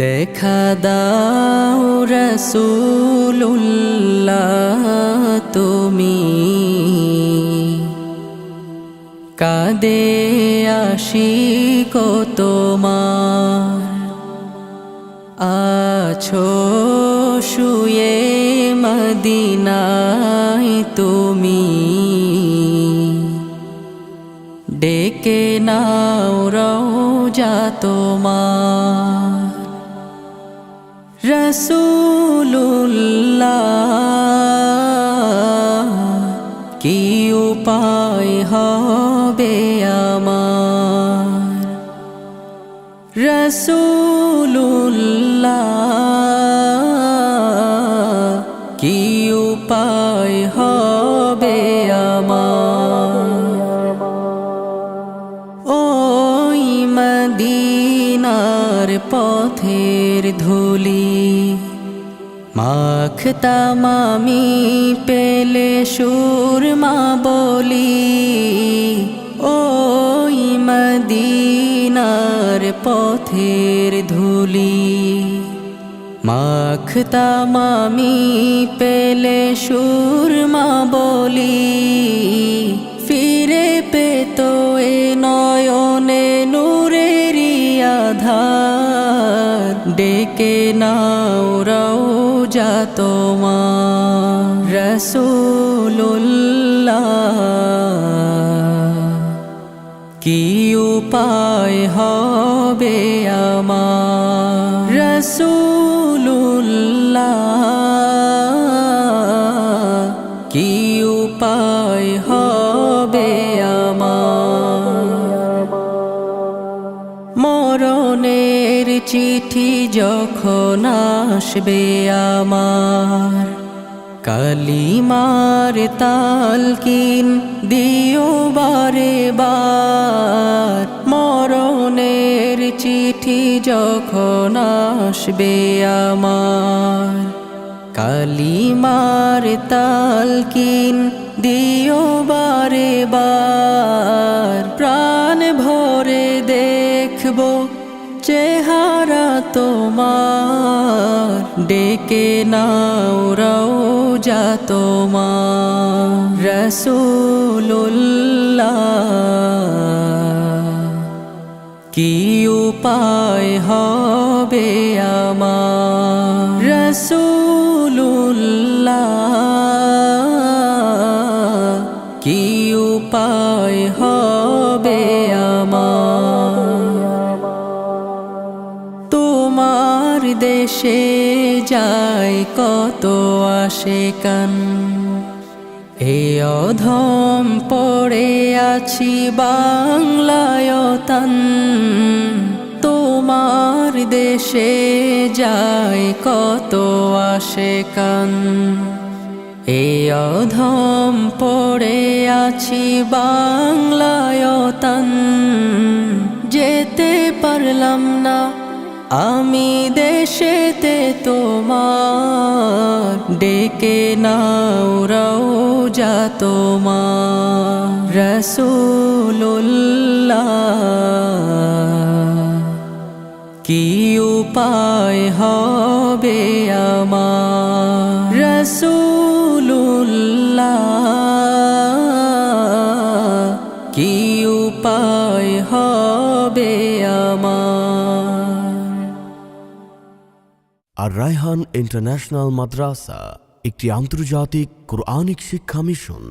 দেখা দাও রাসূলুল্লাহ তুমি কাঁদে আশিক তোমার আছো শুয়ে মদিনায় তুমি ডেকে নাও রওজা তোমার রাসূলুল্লাহ কি উপায় হবে আমার রাসূলুল্লাহ কি উপায় হবে আমার ওই মদিনার পথের ধুলি মাখতাম আমি পেলে সুরমা বলি ওই মদিনার পথের ধুলি মাখতাম আমি পেলে সুরমা বলি ফিরে পেত এ নয়নে নূরেরি আধার ডেকে নাও রওজা তোমার রাসূলুল্লাহ কি উপায় হবে আমার রাসূলুল্লাহ কি উপায় হবে আমার মরণের চিঠি যখন আসবে আমার কালিমার তালকিন দিও বারে বার মরণের চিঠি যখন আসবে আমার কালিমার তালকিন দিও বারে বার প্রাণ ভরে দেখবো চেহারা তোমার ডেকে নাও রওজা তোমার রাসূলুল্লাহ কি উপায় হবে আমার রাসূলুল্লাহ কি উপায় হবে আমার তোমার দেশে যায় কত আশিকান এ অধম পড়ে আছি বাংলায় তান তোমার দেশে যায় কত আশিকান এ অধম পড়ে আছি বাংলায় তান যেতে পারলাম না আমি দেশেতে তোমার ডেকে নাও রওজা তোমার রাসূলুল্লাহ কি উপায় হবে আমার রাসূলুল্লাহ কি উপায় হবে আমার আর রায়হান ইন্টারন্যাশনাল মাদ্রাসা একটি আন্তর্জাতিক কোরআনিক শিক্ষা মিশন।